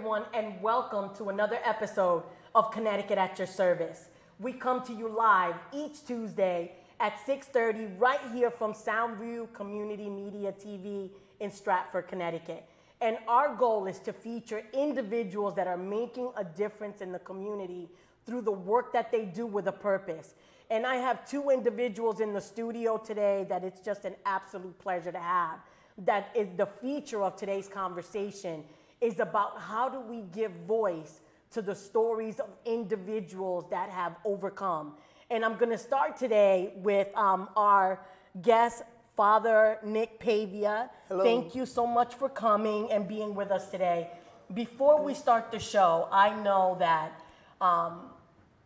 everyone, and welcome to another episode of Connecticut at your service. We come to you live each Tuesday at 6:30 right here from Soundview Community Media TV in Stratford, Connecticut. And our goal is to feature individuals that are making a difference in the community through the work that they do with a purpose. And I have two individuals in the studio today that it's just an absolute pleasure to have. That is the feature of today's conversation is about how do we give voice to the stories of individuals that have overcome. And I'm going to start today with our guest, Father Nick Pavia. Hello. Thank you so much for coming and being with us today. Before we start the show, I know that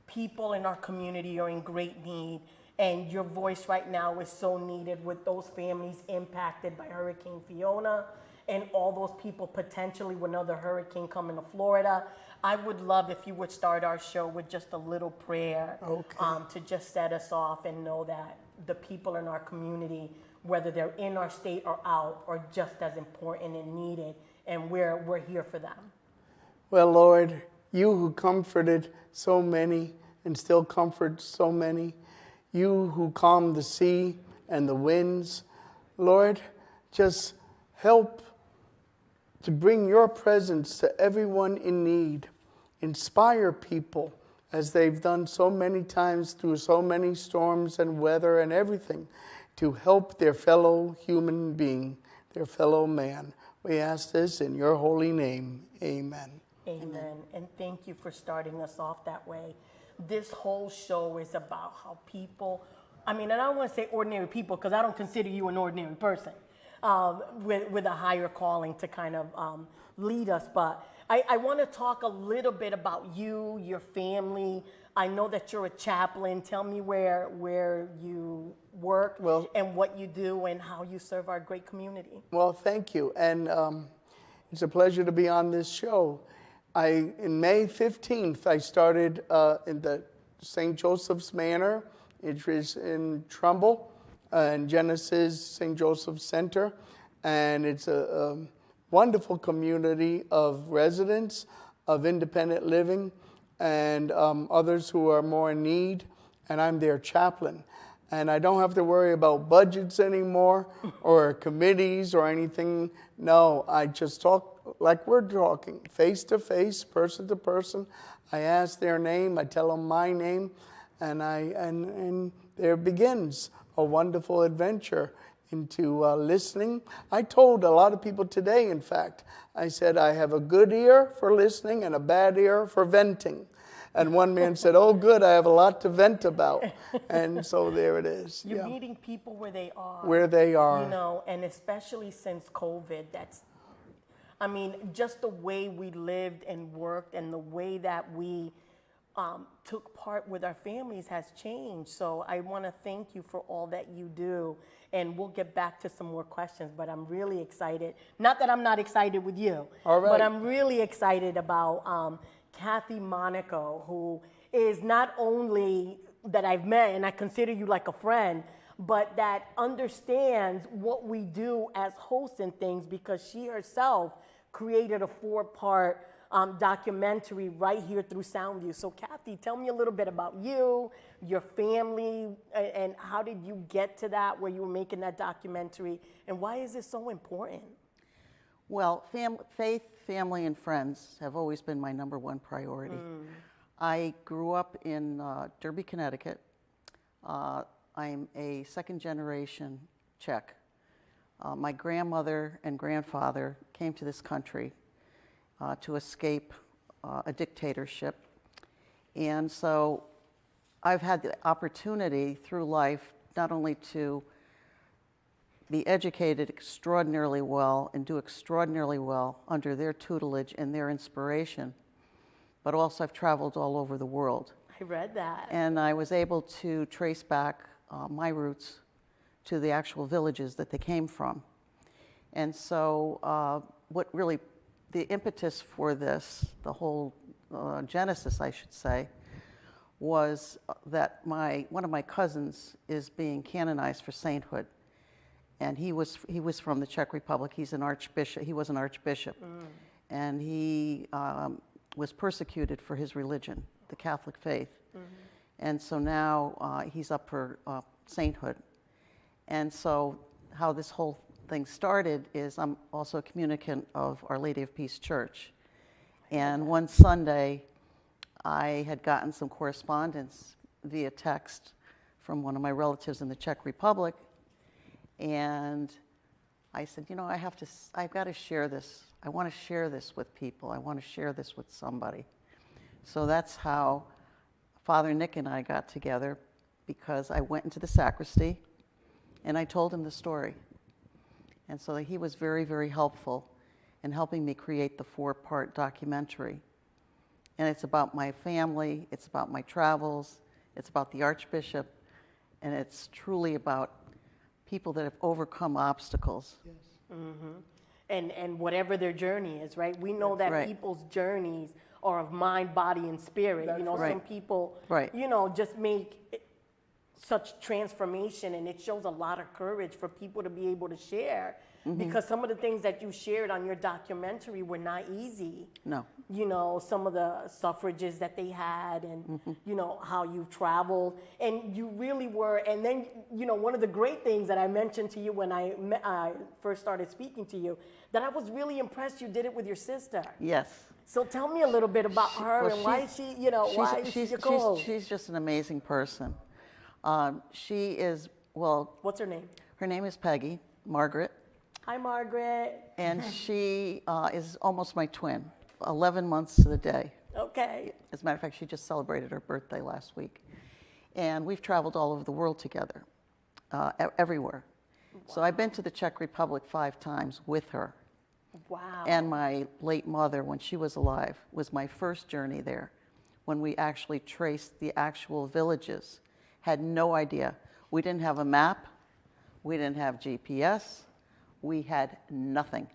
people in our community are in great need, and your voice right now is so needed with those families impacted by Hurricane Fiona and all those people potentially with another hurricane coming to Florida. I would love if you would start our show with just a little prayer to just set us off and know that the people in our community, whether they're in our state or out, are just as important and needed, and we're here for them. Well, Lord, you who comforted so many and still comfort so many, you who calm the sea and the winds, Lord, just help to bring your presence to everyone in need. Inspire people as they've done so many times through so many storms and weather and everything to help their fellow human being, their fellow man. We ask this in your holy name. Amen. Amen. And thank you for starting us off that way. This whole show is about how people, and I don't want to say ordinary people because I don't consider you an ordinary person with a higher calling to kind of lead us. But I want to talk a little bit about you, your family. I know that you're a chaplain. Tell me where you work and what you do and how you serve our great community. Well, thank you. And it's a pleasure to be on this show. In May 15th, I started in the St. Joseph's Manor. It is in Trumbull, in Genesis St. Joseph's Center. And it's a wonderful community of residents, of independent living, and others who are more in need. And I'm their chaplain. And I don't have to worry about budgets anymore or committees or anything. No, I just talk like we're talking, face to face, person to person. I ask their name, I tell them my name, and there begins a wonderful adventure into listening. I told a lot of people today, in fact, I said I have a good ear for listening and a bad ear for venting. And one man said, oh, good, I have a lot to vent about. And so there it is. You're meeting people where they are. Where they are. And especially since COVID, just the way we lived and worked and the way that we took part with our families has changed. So I want to thank you for all that you do. And we'll get back to some more questions, but I'm really excited. Not that I'm not excited with you, all right, but I'm really excited about Kathie Monaco, who is not only that I've met and I consider you like a friend, but that understands what we do as hosts and things, because she herself created a 4-part documentary right here through Soundview. So Kathie, tell me a little bit about you, your family, and how did you get to that, where you were making that documentary, and why is it so important? Well, faith, family, and friends have always been my number one priority. I grew up in Derby, Connecticut. I'm a second-generation Czech. My grandmother and grandfather came to this country to escape a dictatorship. And so I've had the opportunity through life not only to be educated extraordinarily well and do extraordinarily well under their tutelage and their inspiration, but also I've traveled all over the world. I read that. And I was able to trace back my roots to the actual villages that they came from. And so what really, the impetus for this, the whole genesis, I should say, was that one of my cousins is being canonized for sainthood. And he was from the Czech Republic. He's an archbishop. He was an archbishop. and he was persecuted for his religion, the Catholic faith. And so now he's up for sainthood. And so how this whole thing started is I'm also a communicant of Our Lady of Peace Church. And one Sunday, I had gotten some correspondence via text from one of my relatives in the Czech Republic. And I said, you know, I've got to share this. I want to share this with people. I want to share this with somebody. So that's how Father Nick and I got together, because I went into the sacristy and I told him the story. And so he was very, very helpful in helping me create the 4-part documentary. And it's about my family, it's about my travels, it's about the Archbishop, and it's truly about people that have overcome obstacles. Yes. And whatever their journey is, right? We know that Right. people's journeys are of mind, body, and spirit. That's You know, right. some people, Right. you know, just make such transformation, and it shows a lot of courage for people to be able to share. Because some of the things that you shared on your documentary were not easy. No. You know, some of the suffrages that they had, and you know, how you traveled, and you really were. And then, you know, one of the great things that I mentioned to you when I first started speaking to you, that I was really impressed you did it with your sister. Yes. So tell me a little bit about her, Well, and why she's- she, you know, why is she your co-host? she's just an amazing person. She is, well, What's her name? her name is Peggy, Margaret, Hi, Margaret. and she is almost my twin, 11 months to the day. Okay. As a matter of fact, she just celebrated her birthday last week. And we've traveled all over the world together, everywhere. So I've been to the Czech Republic 5 times with her. Wow. And my late mother, when she was alive, was my first journey there, when we actually traced the actual villages. Had no idea. We didn't have a map. We didn't have GPS. We had nothing.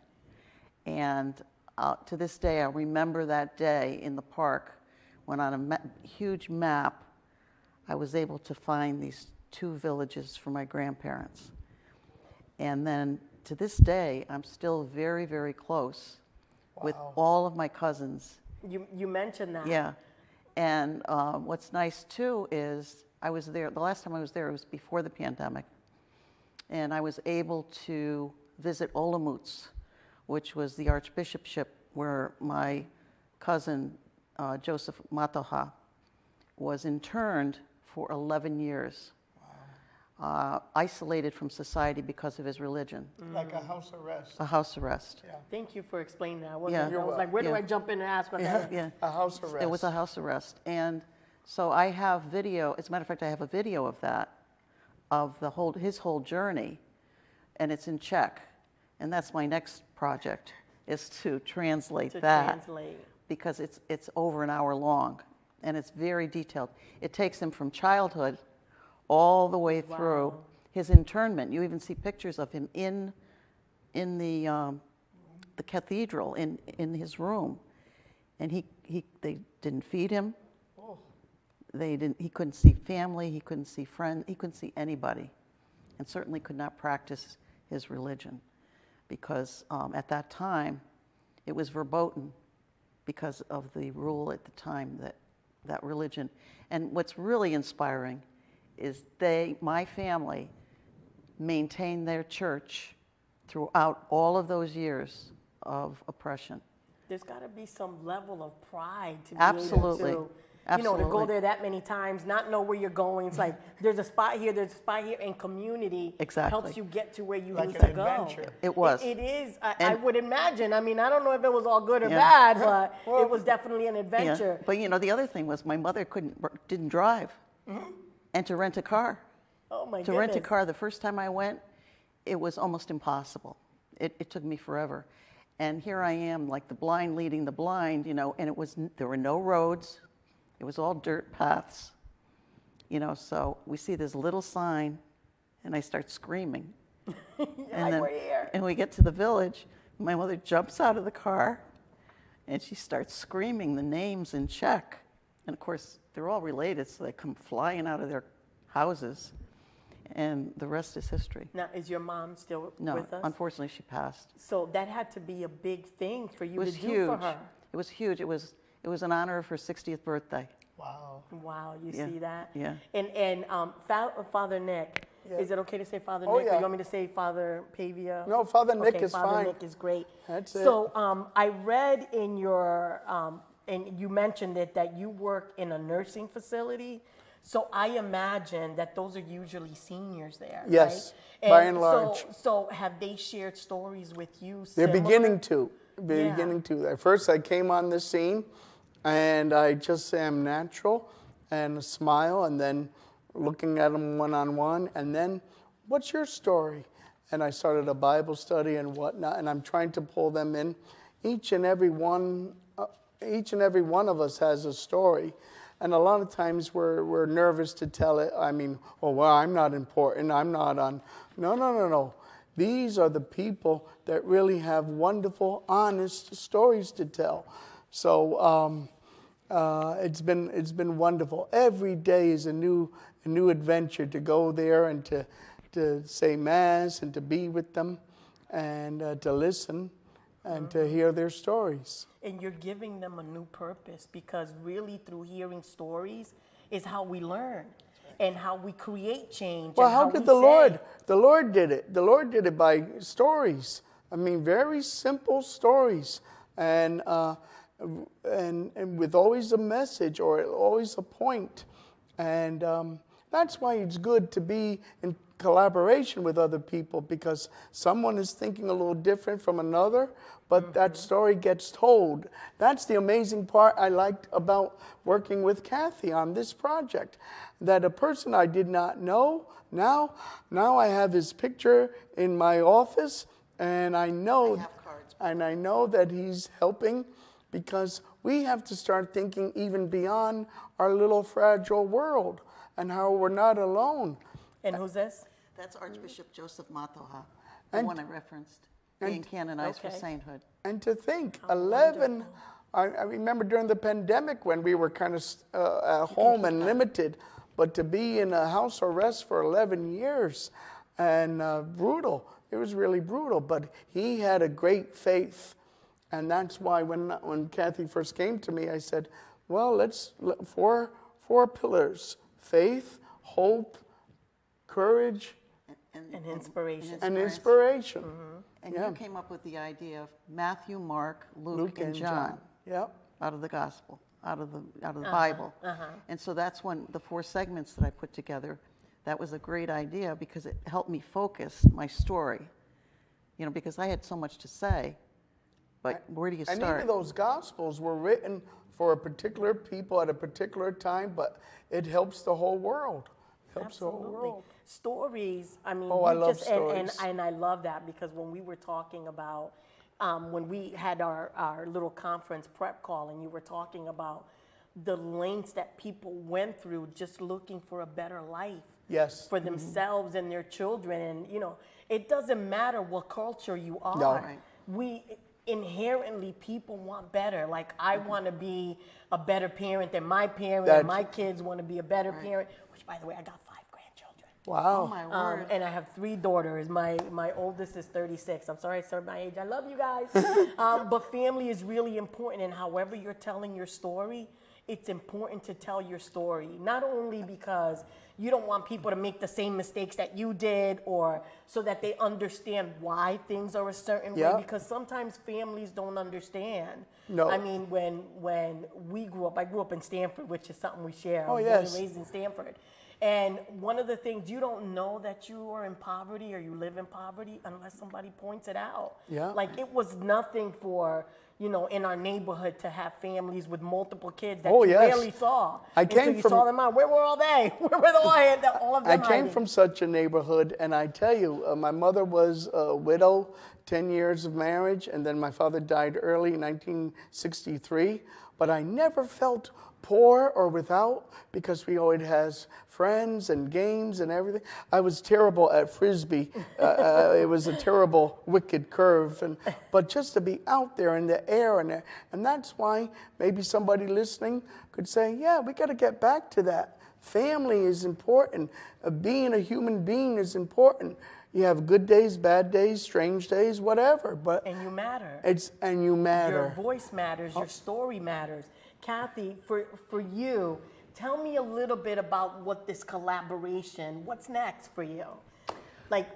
And to this day, I remember that day in the park when on a huge map, I was able to find these 2 villages for my grandparents. And then to this day, I'm still very, very close with all of my cousins. You mentioned that. Yeah. And what's nice too is I was there, the last time I was there, it was before the pandemic. And I was able to visit Olomouc, which was the archbishopship where my cousin Joseph Matoha was interned for 11 years. Isolated from society because of his religion. Like a house arrest. A house arrest. Yeah. Thank you for explaining that. Yeah. I was like, where do Yeah. I jump in and ask what that is? Yeah. A house arrest. It was a house arrest. And so I have video, as a matter of fact, I have a video of that, of his whole journey, and it's in Czech. And that's my next project, is to translate To that. translate. Because it's over an hour long, and it's very detailed. It takes him from childhood all the way through Wow. his internment. You even see pictures of him in the cathedral, in his room, and they didn't feed him. He couldn't see family, he couldn't see friends, he couldn't see anybody, and certainly could not practice his religion, because at that time it was verboten because of the rule at the time that religion. And what's really inspiring is my family, maintained their church throughout all of those years of oppression. There's got to be some level of pride to be Absolutely. able to, you know, to go Absolutely. there that many times, not know where you're going. It's like there's a spot here, and community Exactly. helps you get to where you Like need an to go. adventure. It was. It is. I And- would imagine. I mean, I don't know if it was all good or Yeah. bad, but it was definitely an Yeah. adventure. But the other thing was my mother didn't drive, and to rent a car. Oh my To goodness. rent a car the first time I went, it was almost impossible. It took me forever. And here I am, like the blind leading the blind, and there were no roads. It was all dirt paths. So we see this little sign, and I start screaming. Like, we're here. And we get to the village, my mother jumps out of the car, and she starts screaming the names in Czech. And of course, they're all related, so they come flying out of their houses. and the rest is history. Now, is your mom still No, with us? unfortunately, she passed. So that had to be a big thing for It you was to do huge. for her. It was huge. It was in honor of her 60th birthday. Wow. Wow, you Yeah, see that? yeah. And Father Nick, Yeah. is it okay to say Father Oh, Nick, or yeah. you want me to say Father Pavia? No, Father Nick Okay, is Father fine. Nick is great. That's it. So I read in your, and you mentioned it, that you work in a nursing facility. So I imagine that those are usually seniors there, Yes, right? by and large. So have they shared stories with you? They're similar? beginning to. Yeah. Beginning to. At first, I came on the scene, and I just am natural and smile, and then looking at them one-on-one, and then, what's your story? And I started a Bible study and whatnot, and I'm trying to pull them in. Each and every one of us has a story, and a lot of times we're nervous to tell it. I mean, oh, well, I'm not important. I'm not on. No. These are the people that really have wonderful, honest stories to tell. So it's been wonderful. Every day is a new adventure to go there and to say Mass and to be with them and to listen and to hear their stories. And you're giving them a new purpose, because really through hearing stories is how we learn and how we create change. Well, and how we did the say- Lord? The Lord did it. The Lord did it by stories. I mean, very simple stories, and with always a message or always a point. And that's why it's good to be in collaboration with other people, because someone is thinking a little different from another, but that story gets told. That's the amazing part I liked about working with Kathie on this project, that a person I did not know, now I have his picture in my office, and I know, that he's helping, because we have to start thinking even beyond our little fragile world and how we're not alone. And who's this? That's Archbishop Joseph Matoha, the one I referenced, being canonized for okay. sainthood. And to think, 11, I remember during the pandemic when we were kind of at home and limited, but to be in a house arrest for 11 years and brutal, it was really brutal, but he had a great faith. And that's why when Kathie first came to me, I said, well, let's, four pillars: faith, hope, courage, And inspiration. and inspiration. And Yeah. you came up with the idea of Matthew, Mark, Luke and John Yep. out of the gospel, out of the Bible. And so that's when the 4 segments that I put together, that was a great idea, because it helped me focus my story. You know, because I had so much to say, but where do you And start? even those gospels were written for a particular people at a particular time, but it helps the whole world. Helps the whole Absolutely. world. Stories, I mean, Oh, I love stories. And I love that, because when we were talking about, when we had our little conference prep call, and you were talking about the lengths that people went through just looking for a better life. Yes. For themselves and their children. And, you know, it doesn't matter what culture you are. No. Right. We inherently, people want better. Like, I want to be a better parent than my parent. That's- My kids want to be a better parent, which, by the way, I got 5 grandchildren. Wow. Oh, my word. And I have 3 daughters. My oldest is 36. I'm sorry I said my age. I love you guys. But family is really important. And however you're telling your story, it's important to tell your story. Not only because you don't want people to make the same mistakes that you did, or so that they understand why things are a certain Yeah. way, because sometimes families don't understand. No. I mean, when we grew up, I grew up in Stanford, which is something we share. Oh, I was yes. born and raised in Stanford. And one of the things, you don't know that you are in poverty or you live in poverty unless somebody points it out. Yeah. Like, it was nothing for, you know, in our neighborhood to have families with multiple kids that Oh, you yes. rarely saw. I until came you from- saw them out. Where were all they? Where were all of I them came hiding? from such a neighborhood, and I tell you, my mother was a widow, 10 years of marriage, and then my father died early in 1963. But I never felt poor or without, because we always has friends and games and everything. I was terrible at Frisbee. It was a terrible, wicked curve. But just to be out there in the air, and that's why maybe somebody listening could say, yeah, we got to get back to that. Family is important. Being a human being is important. You have good days, bad days, strange days, whatever. But And you matter. and you matter. Your voice matters. Your story matters. Kathie, for you, tell me a little bit about what this collaboration. What's next for you? Like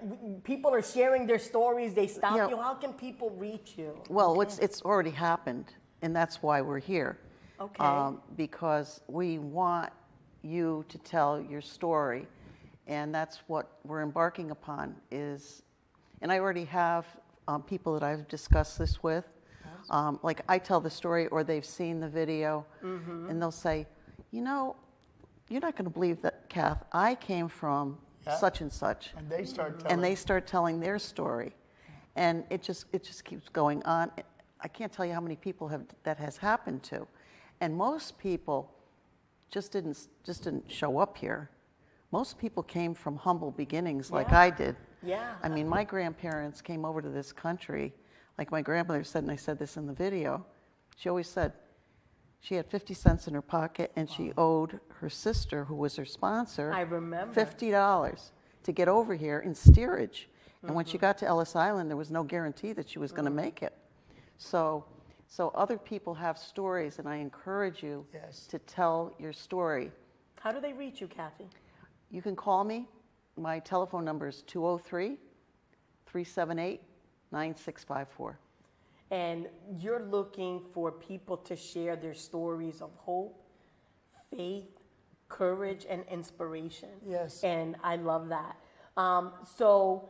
people are sharing their stories. They stop Yeah. you. How can people reach you? Well, it's already happened, and that's why we're here. Okay. Because we want you to tell your story, and that's what we're embarking upon. And I already have people that I've discussed this with. Like I tell the story, or they've seen the video, and they'll say, you know, you're not going to believe that, Kath. I came from such and such. And they start telling. And they start telling their story, and it just keeps going on. I can't tell you how many people that has happened to, and most people just didn't show up here. Most people came from humble beginnings, like I did. Yeah. I mean, my grandparents came over to this country, like my grandmother said, and I said this in the video. She always said she had 50 cents in her pocket, and she owed her sister, who was her sponsor, I remember. $50 to get over here in steerage. And when she got to Ellis Island, there was no guarantee that she was going to make it. So other people have stories, and I encourage you to tell your story. How do they reach you, Kathie? You can call me. My telephone number is 203-378-9654. And you're looking for people to share their stories of hope, faith, courage, and inspiration. Yes. And I love that. So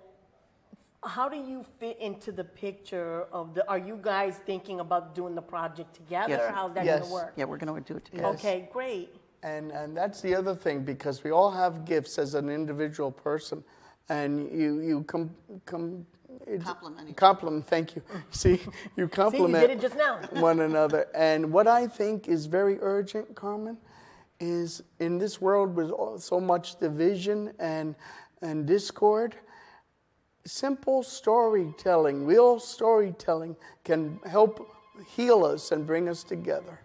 how do you fit into the picture of are you guys thinking about doing the project together? Yes. How's that Yes. going to work? Yeah, we're going to do it together. Okay, great. And that's the other thing, because we all have gifts as an individual person, and you compliment. Thank you. See, you compliment. See, you did it just now. one another. And what I think is very urgent, Carmen, is in this world with so much division and discord, simple storytelling, real storytelling, can help heal us and bring us together.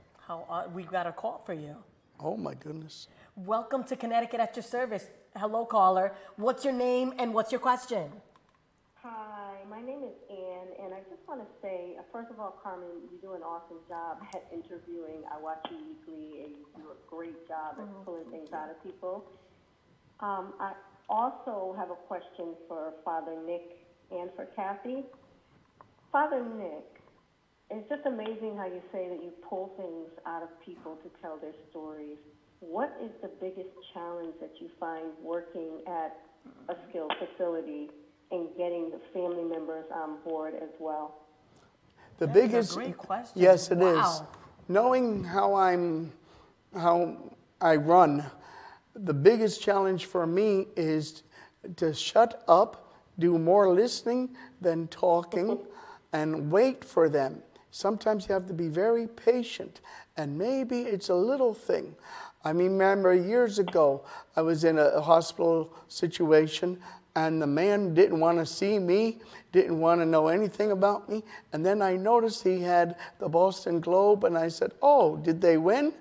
We've got a call for you. Oh my goodness. Welcome to Connecticut at your service. Hello, caller. What's your name and what's your question? Hi, my name is Ann, and I just want to say, first of all, Carmen, you do an awesome job at interviewing. I watch you weekly, and you do a great job at pulling things out of people. I also have a question for Father Nick and for Kathie. Father Nick, it's just amazing how you say that you pull things out of people to tell their stories. What is the biggest challenge that you find working at a skilled facility and getting the family members on board as well? The That is a biggest, great question. yes, it is. Wow. Knowing how I run, the biggest challenge for me is to shut up, do more listening than talking, and wait for them. Sometimes you have to be very patient, and maybe it's a little thing. I remember years ago, I was in a hospital situation, and the man didn't want to see me, didn't want to know anything about me. And then I noticed he had the Boston Globe, and I said, "Oh, did they win?"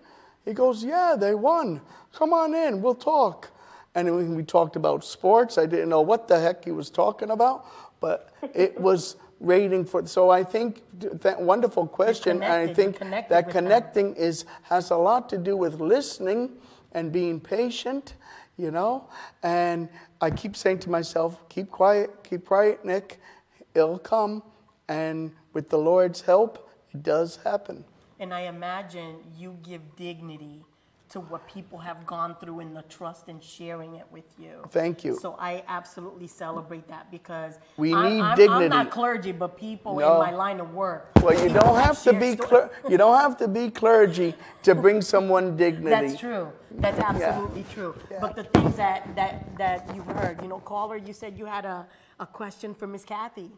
He goes, "Yeah, they won. Come on in, we'll talk." And when we talked about sports, I didn't know what the heck he was talking about, but it was rating for. So I think that wonderful question, and I think that connecting has a lot to do with listening and being patient, you know. And I keep saying to myself, keep quiet, Nick. It'll come, and with the Lord's help, it does happen. And I imagine you give dignity to what people have gone through in the trust and sharing it with you. Thank you. So I absolutely celebrate that because We need I'm dignity. not clergy, but people No. in my line of work. Well, you don't have to be you don't have to be clergy to bring someone dignity. That's true. That's absolutely true. Yeah. But the things that you've heard, you know, caller, you said you had a question for Miss Kathie.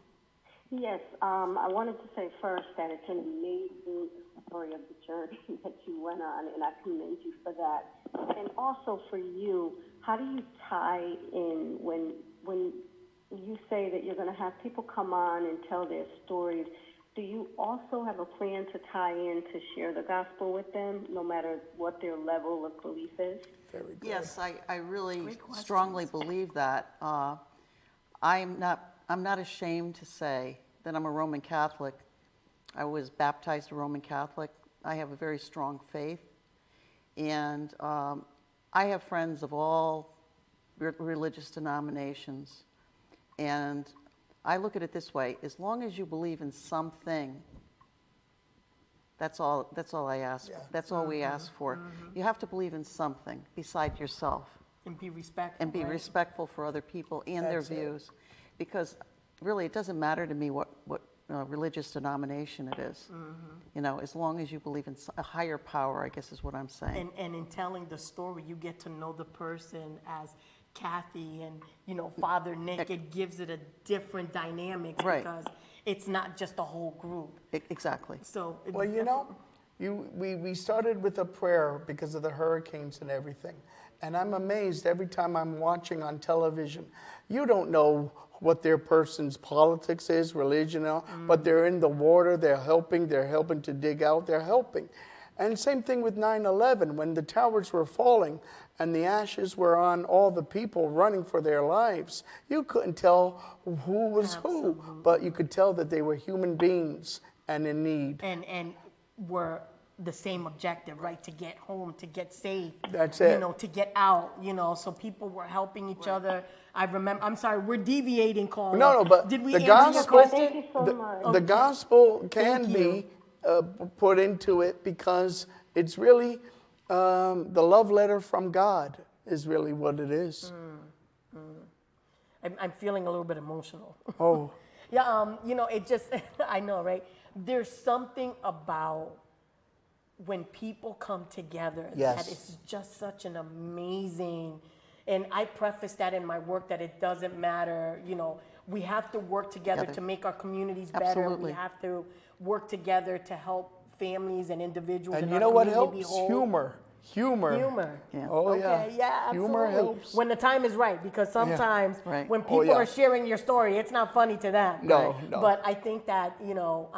Yes, I wanted to say first that it's an amazing story of the journey that you went on, and I commend you for that. And also for you, how do you tie in when you say that you're going to have people come on and tell their stories? Do you also have a plan to tie in to share the gospel with them, no matter what their level of belief is? Very good. Yes, I really strongly believe that. I'm not ashamed to say that I'm a Roman Catholic. I was baptized a Roman Catholic. I have a very strong faith. And I have friends of all religious denominations. And I look at it this way: as long as you believe in something, that's all I ask. Yeah. That's all we ask for. You have to believe in something beside yourself. And be respectful. And be right? respectful for other people and their That's it. views. Because really, it doesn't matter to me what religious denomination it is. You know, as long as you believe in a higher power, I guess is what I'm saying. And in telling the story, you get to know the person as Kathie and, you know, Father Nick. It gives it a different dynamic Right. because it's not just a whole group. Exactly. So Well, you know, we started with a prayer because of the hurricanes and everything. And I'm amazed every time I'm watching on television. You don't know what their person's politics is, religion, but they're in the water, they're helping to dig out, they're helping. And same thing with 9/11, when the towers were falling and the ashes were on all the people running for their lives. You couldn't tell who was who, but you could tell that they were human beings and in need. and were the same objective, right? To get home, to get safe. That's You it. know, to get out, you know, so people were helping each other. I remember, I'm sorry, we're deviating, Carla. No, but Did we the answer your gospel, question? Thank you so much. the gospel can Thank be put into it because it's really the love letter from God is really what it is. I'm feeling a little bit emotional. Oh, Yeah, you know, it just, I know, right? There's something about when people come together Yes. that is just such an amazing, and I preface that in my work that it doesn't matter, you know, we have to work together to make our communities better. Absolutely. We have to work together to help families and individuals and in you our know what community be helps? whole. Humor. Humor. Yeah. Oh, Okay, yeah, Humor absolutely. helps. When the time is right, because sometimes Right. when Oh, people yeah. are sharing your story, it's not funny to them. No, right? no. But I think that, you know,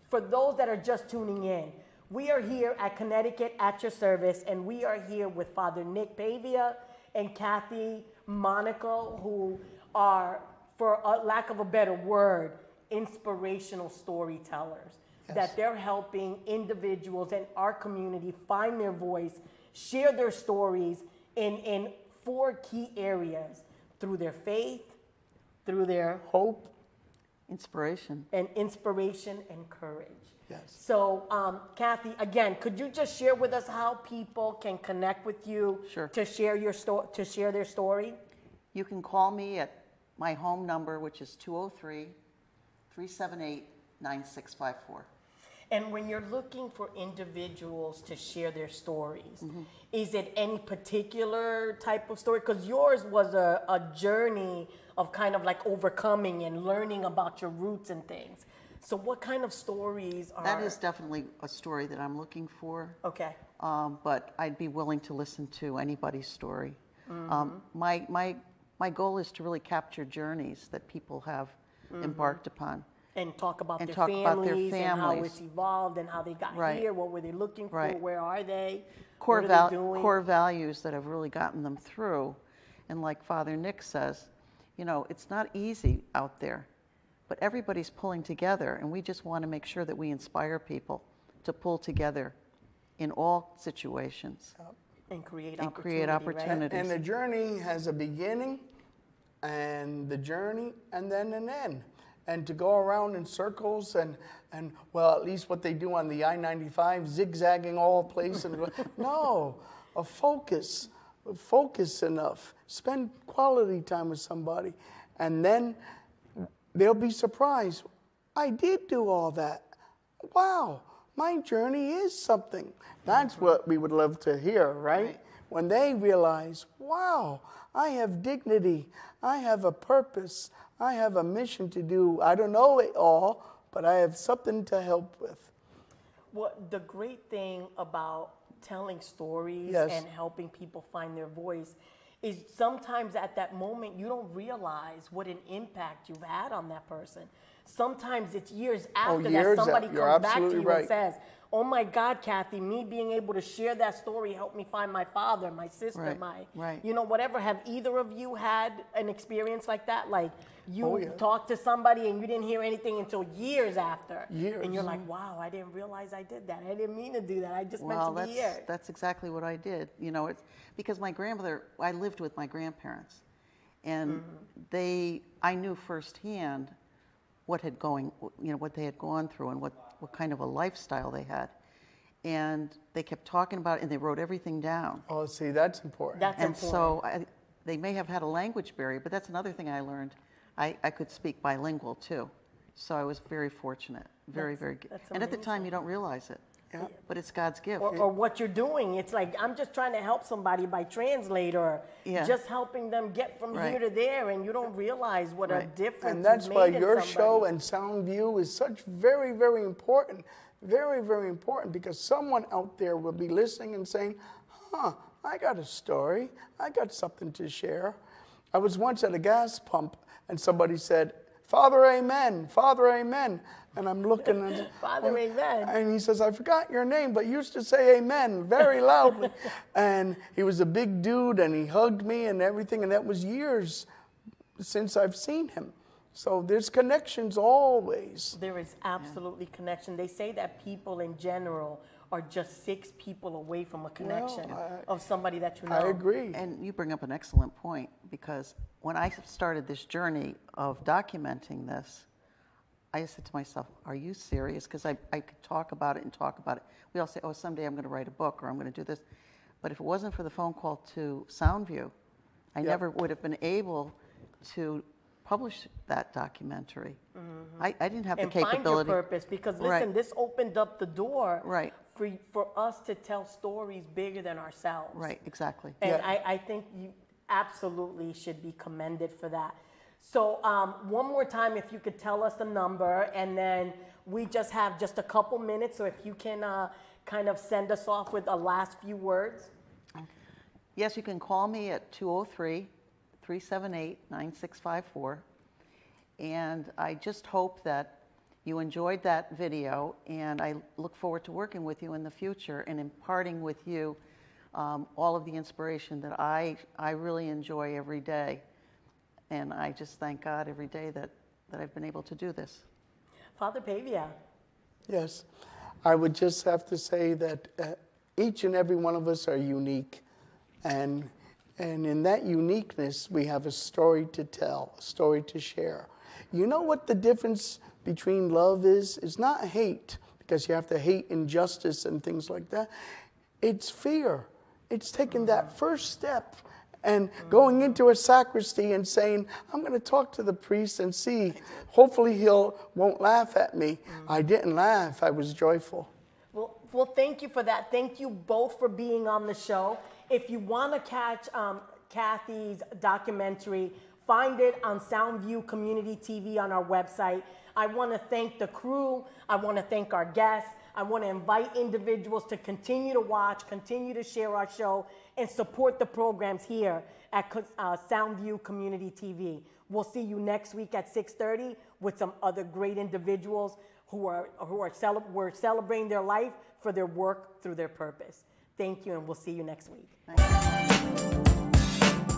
for those that are just tuning in, we are here at Connecticut at your service, and we are here with Father Nick Pavia and Kathie Monaco, who are, for a lack of a better word, inspirational storytellers. That they're helping individuals in our community find their voice, share their stories in 4 key areas: through their faith, through their Hope. Inspiration. and inspiration and courage. Yes. So, Kathie, again, could you just share with us how people can connect with you Sure. to share their story? You can call me at my home number, which is 203-378-9654. And when you're looking for individuals to share their stories, is it any particular type of story? Because yours was a journey of kind of like overcoming and learning about your roots and things. So what kind of stories are... That is definitely a story that I'm looking for. Okay. But I'd be willing to listen to anybody's story. My goal is to really capture journeys that people have embarked upon. And talk about And their talk families about their and how families. it's evolved and how they got Right. here, what were they looking for, Right. where are they, Core, what are they doing? core values that have really gotten them through. And like Father Nick says, you know, it's not easy out there, but everybody's pulling together, and we just want to make sure that we inspire people to pull together in all situations And create and opportunity, create right? opportunities. And the journey has a beginning and the journey and then an end. And to go around in circles and well, at least what they do on the I-95, zigzagging all places. No, a focus enough. Spend quality time with somebody. And then they'll be surprised. I did do all that. Wow, my journey is something. That's what we would love to hear, right? When they realize, wow, I have dignity, I have a purpose, I have a mission to do. I don't know it all, but I have something to help with. Well, the great thing about telling stories Yes. and helping people find their voice is sometimes at that moment you don't realize what an impact you've had on that person. Sometimes it's years after years that somebody after. You're comes back to absolutely you right. and says, oh my God, Kathie, me being able to share that story helped me find my father, my sister, Right. you know, whatever. Have either of you had an experience like that? Like you Oh, yeah. talked to somebody and you didn't hear anything until years after. Years. And you're like, wow, I didn't realize I did that. I didn't mean to do that. I just Well, meant to be here. that's exactly what I did. You know, it's because my grandmother, I lived with my grandparents, and I knew firsthand what they had gone through and what kind of a lifestyle they had. And they kept talking about it, and they wrote everything down. Oh, see, that's important. That's And important. so they may have had a language barrier, but that's another thing I learned. I could speak bilingual too. So I was very fortunate, very good. that's And at the time, you don't realize it. Yeah. But it's God's gift. Or what you're doing. It's like, I'm just trying to help somebody by translate or Yeah. just helping them get from here to there, and you don't realize what a Right. difference And that's you've why made in your somebody. show and Soundview is such very, very important. Very, very important, because someone out there will be listening and saying, I got a story. I got something to share. I was once at a gas pump and somebody said, Father, amen, Father, amen. And I'm looking and Father, amen. And he says, I forgot your name, but you used to say amen very loudly. And he was a big dude, and he hugged me and everything, and that was years since I've seen him. So there's connections always. There is absolutely connection. They say that people in general are just 6 people away from a connection of somebody that you know. I agree. And you bring up an excellent point, because when I started this journey of documenting this, I said to myself, are you serious? Because I could talk about it and talk about it. We all say, oh, someday I'm going to write a book or I'm going to do this. But if it wasn't for the phone call to Soundview, I never would have been able to publish that documentary. I didn't have and the capability. find your purpose, because listen, Right. this opened up the door Right. for us to tell stories bigger than ourselves. Right, exactly. And I think you absolutely should be commended for that. So one more time, if you could tell us the number, and then we just have just a couple minutes, so if you can kind of send us off with a last few words. Yes, you can call me at 203-378-9654. And I just hope that you enjoyed that video, and I look forward to working with you in the future and imparting with you all of the inspiration that I really enjoy every day. And I just thank God every day that I've been able to do this. Father Pavia. Yes. I would just have to say that each and every one of us are unique. And in that uniqueness, we have a story to tell, a story to share. You know what the difference between love is? It's not hate, because you have to hate injustice and things like that. It's fear. It's taking that first step and going into a sacristy and saying, I'm going to talk to the priest and see. Hopefully won't laugh at me. I didn't laugh. I was joyful. Well, thank you for that. Thank you both for being on the show. If you want to catch Kathie's documentary, find it on Soundview Community TV on our website. I want to thank the crew. I want to thank our guests. I want to invite individuals to continue to watch, continue to share our show, and support the programs here at Soundview Community TV. We'll see you next week at 6:30 with some other great individuals we're celebrating their life for their work through their purpose. Thank you, and we'll see you next week. Thank you.